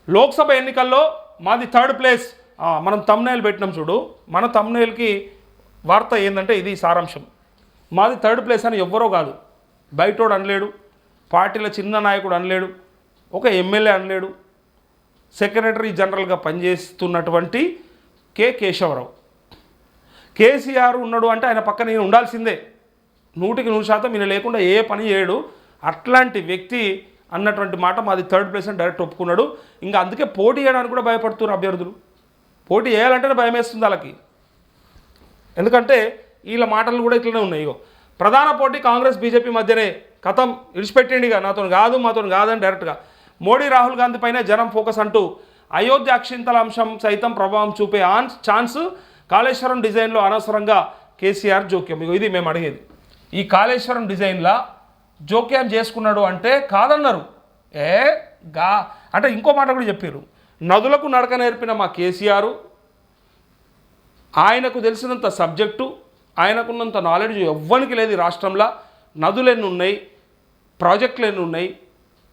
లోక్సభ ఎన్నికల్లో మాది third place. మనం తమ్నైల్ పెట్టినాం చూడు, మన తమ్నైల్కి వార్త ఏంటంటే ఇది సారాంశం. మాది థర్డ్ ప్లేస్ అని ఎవ్వరో కాదు, బయటోడు అనలేడు, పార్టీల చిన్న నాయకుడు అనలేడు, ఒక ఎమ్మెల్యే అనలేడు, సెక్రటరీ జనరల్గా పనిచేస్తున్నటువంటి కేశవరావు. కేసీఆర్ ఉన్నాడు అంటే ఆయన పక్కన నేను ఉండాల్సిందే, 100% ఈయన లేకుండా ఏ పని చేయడు. అట్లాంటి వ్యక్తి అన్నటువంటి మాట మాది థర్డ్ ప్లేస్ అని డైరెక్ట్ ఒప్పుకున్నాడు. ఇంకా అందుకే పోటీ చేయడానికి కూడా భయపడుతున్నారు అభ్యర్థులు. పోటీ చేయాలంటేనే భయం వేస్తుంది వాళ్ళకి, ఎందుకంటే వీళ్ళ మాటలు కూడా ఇట్లనే ఉన్నాయి. ఇగో ప్రధాన పోటీ కాంగ్రెస్ బీజేపీ మధ్యనే, కథం ఇడిచిపెట్టండిగా, మాతో కాదని డైరెక్ట్గా మోడీ రాహుల్ గాంధీ పైన జనం ఫోకస్ అంటూ అయోధ్య అక్షింతల అంశం సైతం ప్రభావం చూపే ఛాన్స్, కాళేశ్వరం డిజైన్లో అనవసరంగా కేసీఆర్ జోక్యం. ఇగో ఇది మేము అడిగేది. ఈ కాళేశ్వరం డిజైన్లా జోక్యం చేసుకున్నాడు అంటే కాదన్నారు. అంటే ఇంకో మాట కూడా చెప్పారు, నదులకు నడక నేర్పిన మా కేసీఆర్, ఆయనకు తెలిసినంత సబ్జెక్టు, ఆయనకున్నంత నాలెడ్జ్ ఎవ్వరికి లేదు. రాష్ట్రంలో నదులు ఎన్ని ఉన్నాయి, ప్రాజెక్టులు ఎన్ని ఉన్నాయి,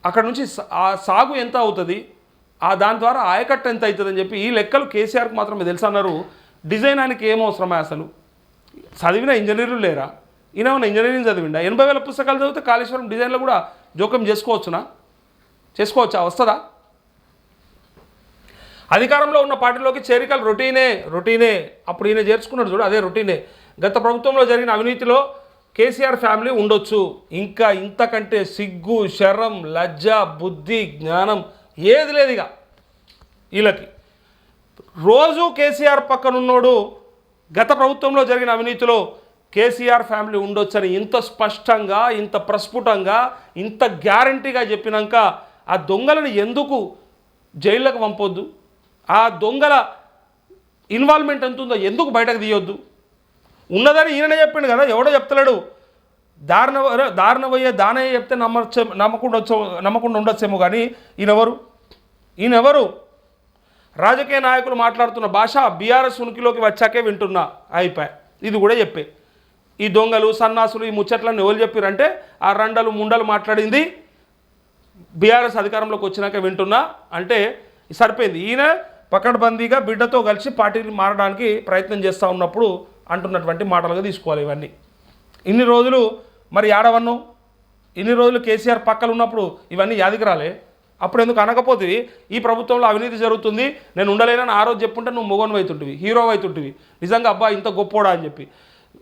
అక్కడ నుంచి ఆ సాగు ఎంత అవుతుంది, దాని ద్వారా ఆయకట్టు ఎంత అవుతుంది అని చెప్పి ఈ లెక్కలు కేసీఆర్కి మాత్రమే తెలుసు అన్నారు. డిజైన్ ఆయనకి ఏం అవసరమే, అసలు చదివిన ఇంజనీర్లు లేరా? ఈయన ఇంజనీరింగ్ చదివిండా? 80,000 పుస్తకాలు చదివితే కాళేశ్వరం డిజైన్లో కూడా జోక్యం చేసుకోవచ్చా? వస్తుందా? అధికారంలో ఉన్న పార్టీలోకి చేరికలు రొటీనే. అప్పుడు ఈయన చేర్చుకున్నాడు చూడు, అదే రొటీనే. గత ప్రభుత్వంలో జరిగిన అవినీతిలో కేసీఆర్ ఫ్యామిలీ ఉండొచ్చు, ఇంకా ఇంతకంటే సిగ్గు, శరం, లజ్జ, బుద్ధి, జ్ఞానం ఏది లేదు ఇక వీళ్ళకి. రోజు కేసీఆర్ పక్కనున్నోడు గత ప్రభుత్వంలో జరిగిన అవినీతిలో కేసీఆర్ ఫ్యామిలీ ఉండొచ్చని ఇంత స్పష్టంగా, ఇంత ప్రస్ఫుటంగా, ఇంత గ్యారంటీగా చెప్పినాక ఆ దొంగలను ఎందుకు జైళ్ళకు పంపొద్దు? ఆ దొంగల ఇన్వాల్వ్మెంట్ ఎంత ఉందో ఎందుకు బయటకు తీయొద్దు? ఉన్నదని ఈయననే చెప్పిండు కదా, ఎవడో చెప్తలేడు. దారిన పోయే దానయ్య చెప్తే నమ్మకుండా ఉండొచ్చేమో, కానీ ఈయనెవరు? రాజకీయ నాయకులు మాట్లాడుతున్న భాష బీఆర్ఎస్ ఉనికిలోకి వచ్చాకే వింటున్నా అయిపోయి. ఇది కూడా చెప్పే ఈ దొంగలు, సన్నాసులు, ఈ ముచ్చట్లన్నీ ఎవరు చెప్పారంటే ఆ రండలు ముండలు మాట్లాడింది బీఆర్ఎస్ అధికారంలోకి వచ్చినాక వింటున్నా అంటే సరిపోయింది. ఈయన పకడ్బందీగా బిడ్డతో కలిసి పార్టీని మారడానికి ప్రయత్నం చేస్తూ ఉన్నప్పుడు అంటున్నటువంటి మాటలుగా తీసుకోవాలి ఇవన్నీ. ఇన్ని రోజులు మరి ఏడవన్నావు? ఇన్ని రోజులు కేసీఆర్ పక్కలు ఉన్నప్పుడు ఇవన్నీ యాదికి రాలే? అప్పుడు ఎందుకు అనకపోతే ఈ ప్రభుత్వంలో అవినీతి జరుగుతుంది, నేను ఉండలేనని ఆ రోజు చెప్పుంటే నువ్వు మొగన్ అవుతుంటివి, హీరో అవుతుంటివి, నిజంగా అబ్బా ఇంత గొప్పోడా అని చెప్పి.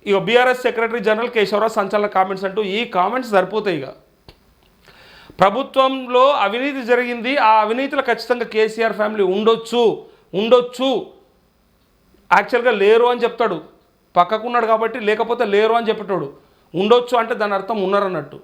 ఇక బీఆర్ఎస్ సెక్రటరీ జనరల్ కేశవరావు సంచలన కామెంట్స్ అంటూ ఈ కామెంట్స్ సరిపోతాయి. ఇక ప్రభుత్వంలో అవినీతి జరిగింది, ఆ అవినీతిలో ఖచ్చితంగా కేసీఆర్ ఫ్యామిలీ ఉండొచ్చు, యాక్చువల్గా లేరు అని చెప్తాడు, పక్కకున్నాడు కాబట్టి, లేకపోతే లేరు అని చెప్పేటోడు. ఉండొచ్చు అంటే దాని అర్థం ఉన్నారన్నట్టు.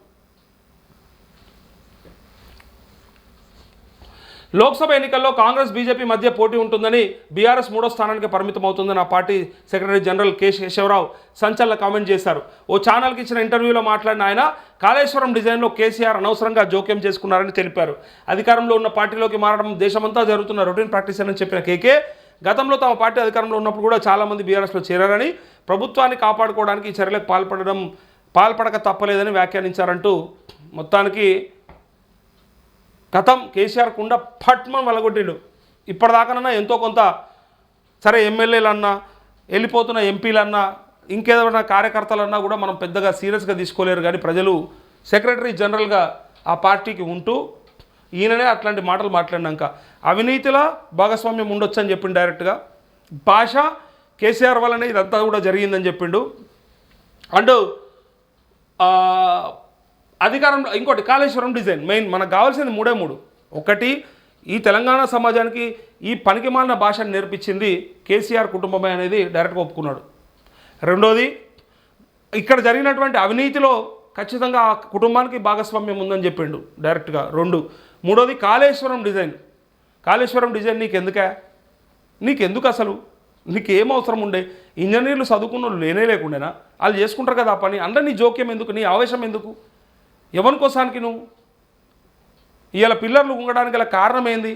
లోక్సభ ఎన్నికల్లో కాంగ్రెస్ బీజేపీ మధ్య పోటీ ఉంటుందని, బీఆర్ఎస్ 3వ స్థానానికి పరిమితం అవుతుందని ఆ పార్టీ సెక్రటరీ జనరల్ కేశవరావు సంచలన కామెంట్ చేశారు. ఓ ఛానల్కి ఇచ్చిన ఇంటర్వ్యూలో మాట్లాడిన ఆయన కాళేశ్వరం డిజైన్లో కేసీఆర్ అనవసరంగా జోక్యం చేసుకున్నారని తెలిపారు. అధికారంలో ఉన్న పార్టీలోకి మారడం దేశమంతా జరుగుతున్న రొటీన్ ప్రాక్టీస్ అని చెప్పిన కేకే, గతంలో తమ పార్టీ అధికారంలో ఉన్నప్పుడు కూడా చాలామంది బీఆర్ఎస్లో చేరారని, ప్రభుత్వాన్ని కాపాడుకోవడానికి ఈ చర్యలకు పాల్పడక తప్పలేదని వ్యాఖ్యానించారంటూ మొత్తానికి కథం కేసీఆర్ కుండ పట్మన్ వలగొట్టిండు. ఇప్పటిదాకానన్నా ఎంతో కొంత సరే, ఎమ్మెల్యేలన్నా, వెళ్ళిపోతున్న ఎంపీలన్నా, ఇంకేదైనా కార్యకర్తలన్నా కూడా మనం పెద్దగా సీరియస్గా తీసుకోలేరు. కానీ ప్రజలు సెక్రటరీ జనరల్గా ఆ పార్టీకి ఉంటూ ఈయననే అట్లాంటి మాటలు మాట్లాడినాక అవినీతిలో భాగస్వామ్యం ఉండొచ్చు అని చెప్పిండు డైరెక్ట్గా. భాష కేసీఆర్ వల్లనే ఇదంతా కూడా జరిగిందని చెప్పిండు. అండ్ అధికారంలో ఇంకోటి కాళేశ్వరం డిజైన్ మెయిన్ మనకు కావాల్సింది 3. ఒకటి, ఈ తెలంగాణ సమాజానికి ఈ పనికిమాలిన భాషను నేర్పించింది కేసీఆర్ కుటుంబమే అనేది డైరెక్ట్గా ఒప్పుకున్నాడు. రెండోది, ఇక్కడ జరిగినటువంటి అవినీతిలో ఖచ్చితంగా ఆ కుటుంబానికి భాగస్వామ్యం ఉందని చెప్పిండు డైరెక్ట్గా. మూడోది, కాళేశ్వరం డిజైన్ నీకెందుకు అసలు? నీకేం అవసరం ఉండే? ఇంజనీర్లు చదువుకున్న వాళ్ళు లేకుండేనా? వాళ్ళు చేసుకుంటారు కదా ఆ పని. అందరూ నీ జోక్యం ఎందుకు? నీ ఆవేశం ఎందుకు? ఎవరి కోసానికి నువ్వు ఇవాళ పిల్లర్లు ఉండడానికి గల కారణం ఏంది?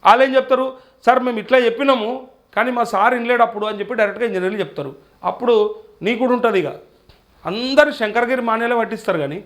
వాళ్ళు ఏం చెప్తారు, సార్ మేము ఇట్లా చెప్పినాము కానీ మా సార్ వినలేడప్పుడు అని చెప్పి డైరెక్ట్గా ఇంజనీర్లు చెప్తారు. అప్పుడు నీ కూడా ఉంటుంది. ఇక అందరూ శంకరగిరి మాన్యాలే పట్టిస్తారు కానీ